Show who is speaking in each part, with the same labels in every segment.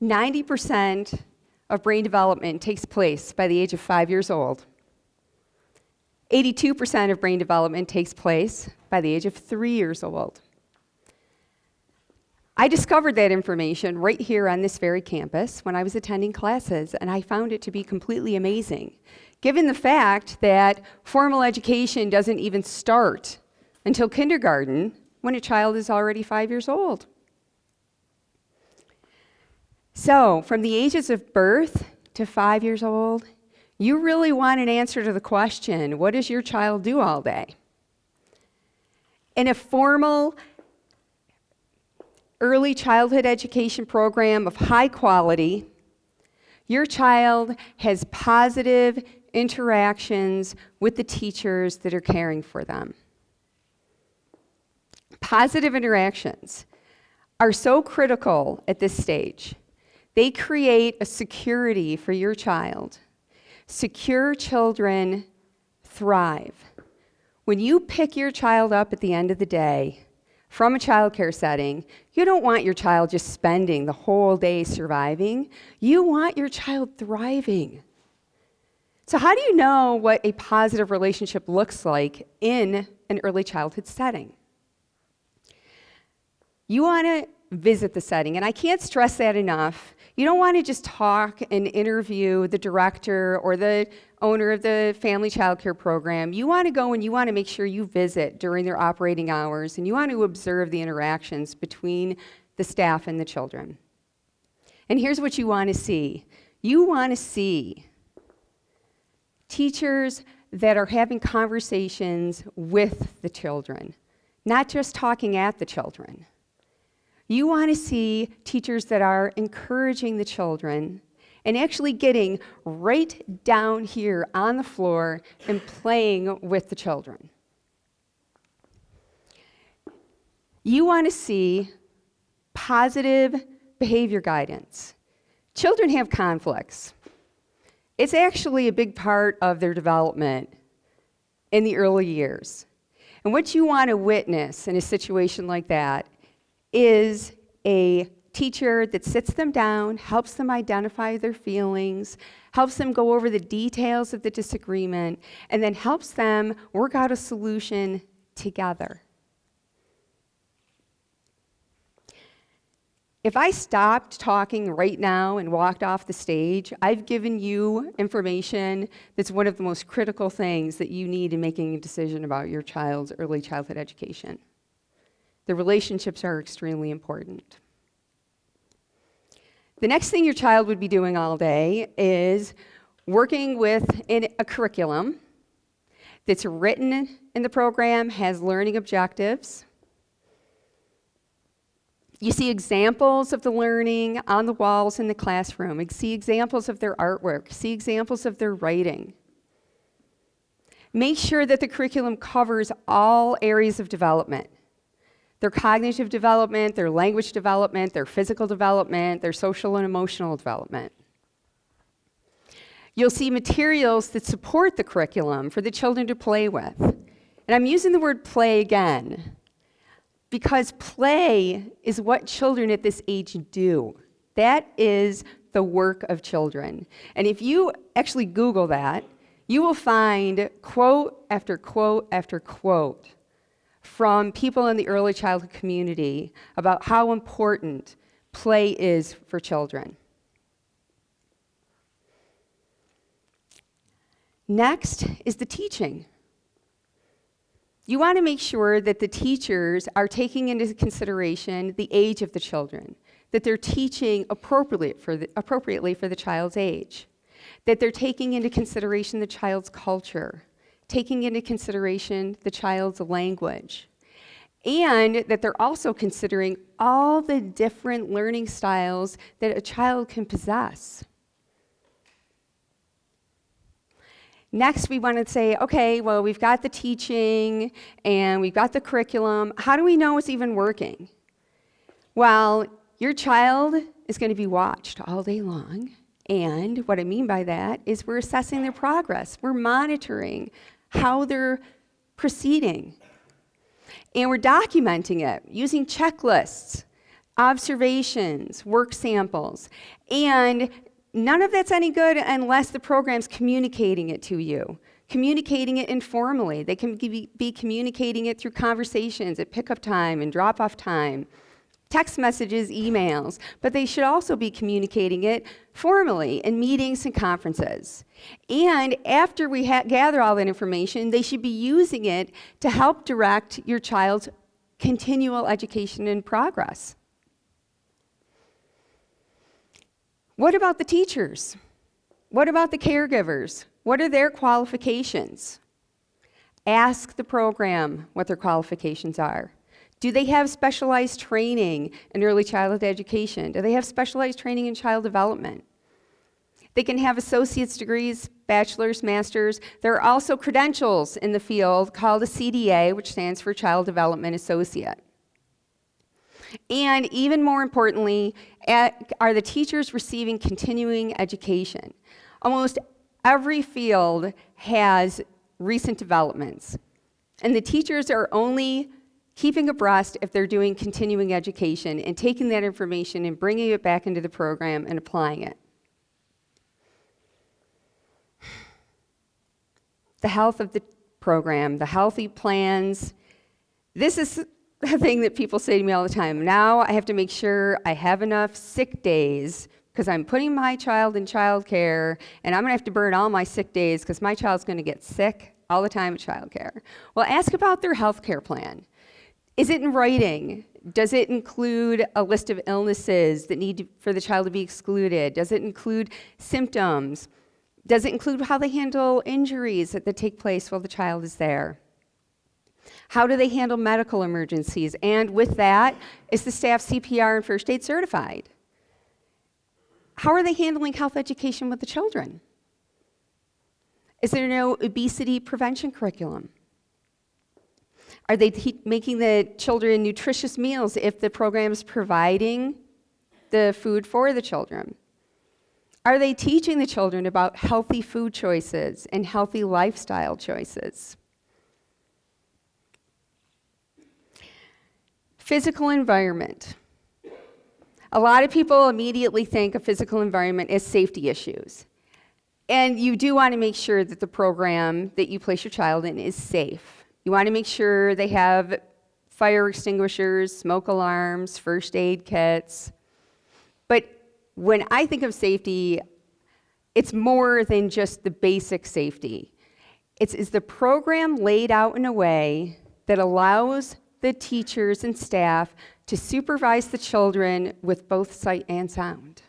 Speaker 1: 90% of brain development takes place by the age of 5 years old. 82% of brain development takes place by the age of 3 years old. I discovered that information right here on this very campus when I was attending classes, and I found it to be completely amazing, given the fact that formal education doesn't even start until kindergarten when a child is already 5 years old. So, from the ages of birth to 5 years old, you really want an answer to the question, what does your child do all day? In a formal early childhood education program of high quality, your child has positive interactions with the teachers that are caring for them. Positive interactions are so critical at this stage. They create a security for your child. Secure children thrive. When you pick your child up at the end of the day from a childcare setting, you don't want your child just spending the whole day surviving. You want your child thriving. So how do you know what a positive relationship looks like in an early childhood setting? You want to visit the setting, and I can't stress that enough. You don't want to just talk and interview the director or the owner of the family child care program. You want to go and you want to make sure you visit during their operating hours, and you want to observe the interactions between the staff and the children. And here's what you want to see. You want to see teachers that are having conversations with the children, not just talking at the children. You want to see teachers that are encouraging the children and actually getting right down here on the floor and playing with the children. You want to see positive behavior guidance. Children have conflicts. It's actually a big part of their development in the early years. And what you want to witness in a situation like that is a teacher that sits them down, helps them identify their feelings, helps them go over the details of the disagreement, and then helps them work out a solution together. If I stopped talking right now and walked off the stage, I've given you information that's one of the most critical things that you need in making a decision about your child's early childhood education. The relationships are extremely important. The next thing your child would be doing all day is working with a curriculum that's written in the program, has learning objectives. You see examples of the learning on the walls in the classroom. You see examples of their artwork, see examples of their writing. Make sure that the curriculum covers all areas of development. Their cognitive development, their language development, their physical development, their social and emotional development. You'll see materials that support the curriculum for the children to play with. And I'm using the word play again, because play is what children at this age do. That is the work of children. And if you actually Google that, you will find quote after quote after quote from people in the early childhood community about how important play is for children. Next is the teaching. You want to make sure that the teachers are taking into consideration the age of the children, that they're teaching appropriately for the child's age, that they're taking into consideration the child's culture, taking into consideration the child's language, and that they're also considering all the different learning styles that a child can possess. Next, we want to say, okay, well, we've got the teaching and we've got the curriculum. How do we know it's even working? Well, your child is going to be watched all day long. And what I mean by that is we're assessing their progress. We're monitoring how they're proceeding. And we're documenting it using checklists observations, work samples, and none of that's any good unless the program's communicating it to you, communicating it informally. They can be communicating it through conversations at pickup time and drop-off time, text messages, emails, but they should also be communicating it formally in meetings and conferences. And after we gather all that information, they should be using it to help direct your child's continual education and progress. What about the teachers? What about the caregivers? What are their qualifications? Ask the program what their qualifications are. Do they have specialized training in early childhood education? Do they have specialized training in child development? They can have associate's degrees, bachelor's, master's. There are also credentials in the field called a CDA, which stands for Child Development Associate. And even more importantly, are the teachers receiving continuing education? Almost every field has recent developments, and the teachers are only keeping abreast if they're doing continuing education and taking that information and bringing it back into the program and applying it. The health of the program, the healthy plans. This is a thing that people say to me all the time. Now I have to make sure I have enough sick days because I'm putting my child in childcare, and I'm going to have to burn all my sick days because my child's going to get sick all the time at childcare. Well, ask about their health care plan. Is it in writing? Does it include a list of illnesses that need for the child to be excluded? Does it include symptoms? Does it include how they handle injuries that take place while the child is there? How do they handle medical emergencies? And with that, is the staff CPR and first aid certified? How are they handling health education with the children? Is there no obesity prevention curriculum? Are they making the children nutritious meals if the program is providing the food for the children? Are they teaching the children about healthy food choices and healthy lifestyle choices? Physical environment. A lot of people immediately think of physical environment as safety issues. And you do want to make sure that the program that you place your child in is safe. You want to make sure they have fire extinguishers, smoke alarms, first aid kits. But when I think of safety, it's more than just the basic safety. Is the program laid out in a way that allows the teachers and staff to supervise the children with both sight and sound?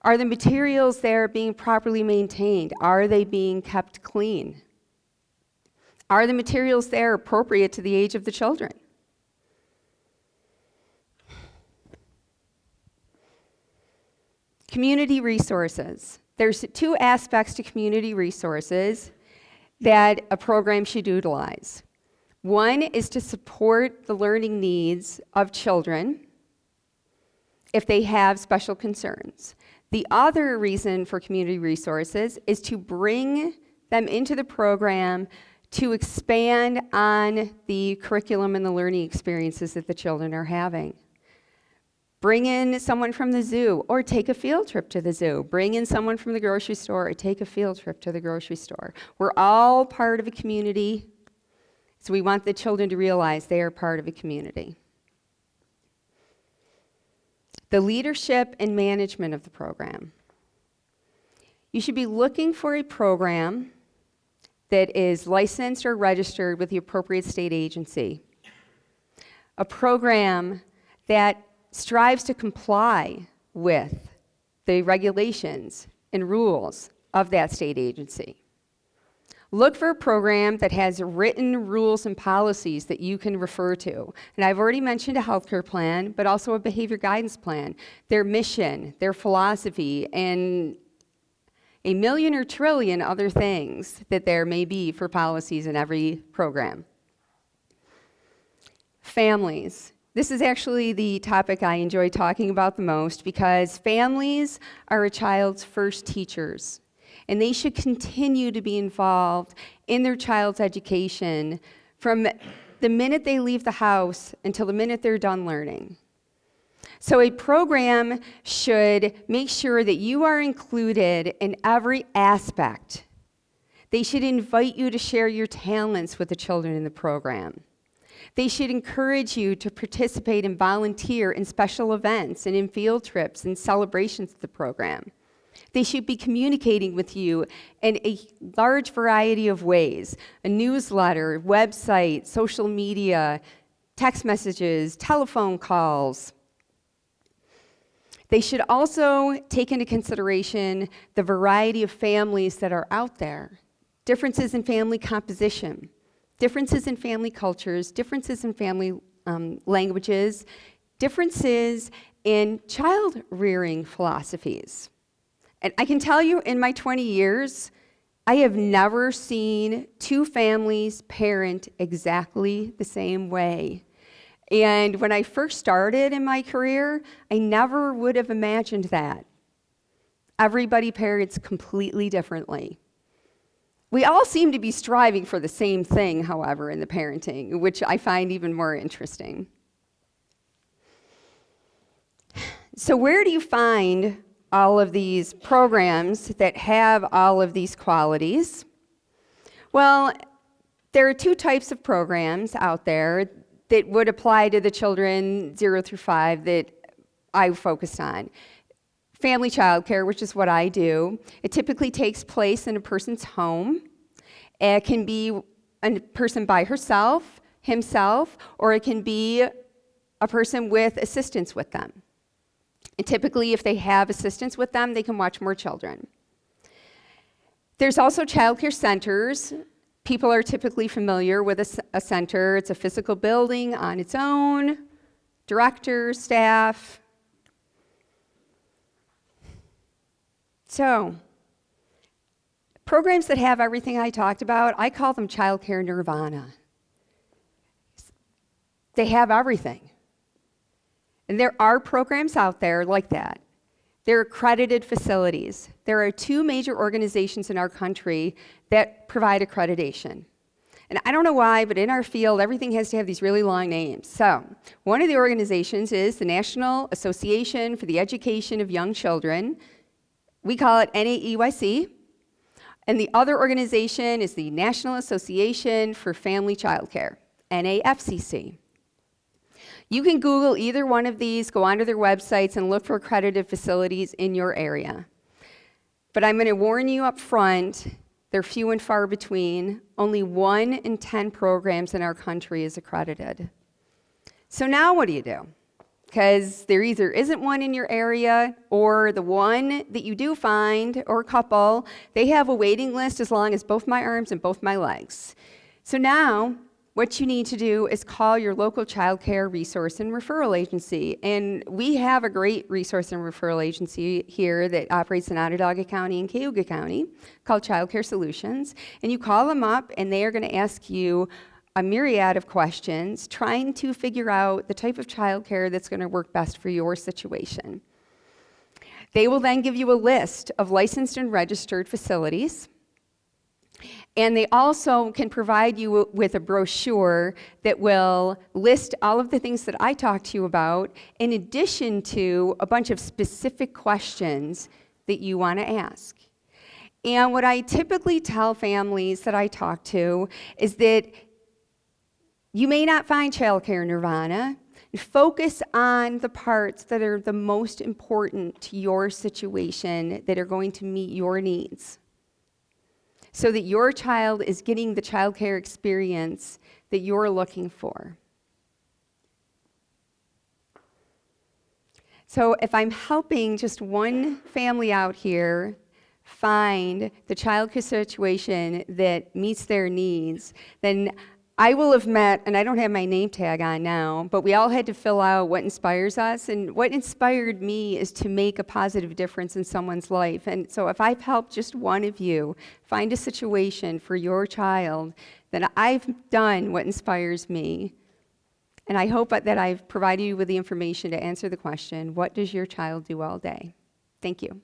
Speaker 1: Are the materials there being properly maintained? Are they being kept clean? Are the materials there appropriate to the age of the children? Community resources. There's two aspects to community resources that a program should utilize. One is to support the learning needs of children if they have special concerns. The other reason for community resources is to bring them into the program to expand on the curriculum and the learning experiences that the children are having. Bring in someone from the zoo or take a field trip to the zoo. Bring in someone from the grocery store or take a field trip to the grocery store. We're all part of a community, so we want the children to realize they are part of a community. The leadership and management of the program. You should be looking for a program that is licensed or registered with the appropriate state agency. A program that strives to comply with the regulations and rules of that state agency. Look for a program that has written rules and policies that you can refer to. And I've already mentioned a healthcare plan, but also a behavior guidance plan, their mission, their philosophy, and a million or trillion other things that there may be for policies in every program. Families. This is actually the topic I enjoy talking about the most because families are a child's first teachers, and they should continue to be involved in their child's education from the minute they leave the house until the minute they're done learning. So a program should make sure that you are included in every aspect. They should invite you to share your talents with the children in the program. They should encourage you to participate and volunteer in special events and in field trips and celebrations of the program. They should be communicating with you in a large variety of ways: a newsletter, website, social media, text messages, telephone calls. They should also take into consideration the variety of families that are out there, differences in family composition, differences in family cultures, differences in family languages, differences in child rearing philosophies. And I can tell you, in my 20 years, I have never seen two families parent exactly the same way. And when I first started in my career, I never would have imagined that. Everybody parents completely differently. We all seem to be striving for the same thing, however, in the parenting, which I find even more interesting. So where do you find all of these programs that have all of these qualities? Well, there are two types of programs out there that would apply to the children 0 through 5 that I focused on. Family childcare, which is what I do. It typically takes place in a person's home. It can be a person by herself, himself, or it can be a person with assistance with them. And typically, if they have assistance with them, they can watch more children. There's also childcare centers. People are typically familiar with a center. It's a physical building on its own, director, staff. So, programs that have everything I talked about, I call them childcare nirvana. They have everything. And there are programs out there like that. They're accredited facilities. There are two major organizations in our country that provide accreditation. And I don't know why, but in our field, everything has to have these really long names. So, one of the organizations is the National Association for the Education of Young Children. We call it NAEYC. And the other organization is the National Association for Family Childcare, NAFCC. You can Google either one of these, go onto their websites, and look for accredited facilities in your area. But I'm going to warn you up front, they're few and far between. Only 1 in 10 programs in our country is accredited. So now what do you do? Because there either isn't one in your area, or the one that you do find, or a couple, they have a waiting list as long as both my arms and both my legs. So now, what you need to do is call your local child care resource and referral agency. And we have a great resource and referral agency here that operates in Onondaga County and Cayuga County called Child Care Solutions. And you call them up, and they are going to ask you a myriad of questions, trying to figure out the type of child care that's going to work best for your situation. They will then give you a list of licensed and registered facilities. And they also can provide you with a brochure that will list all of the things that I talked to you about, in addition to a bunch of specific questions that you want to ask. And what I typically tell families that I talk to is that you may not find childcare nirvana. Focus on the parts that are the most important to your situation, that are going to meet your needs, so that your child is getting the child care experience that you're looking for. So if I'm helping just one family out here find the child care situation that meets their needs, then I will have met, and I don't have my name tag on now, but we all had to fill out what inspires us, and what inspired me is to make a positive difference in someone's life. And so if I've helped just one of you find a situation for your child, then I've done what inspires me. And I hope that I've provided you with the information to answer the question, what does your child do all day? Thank you.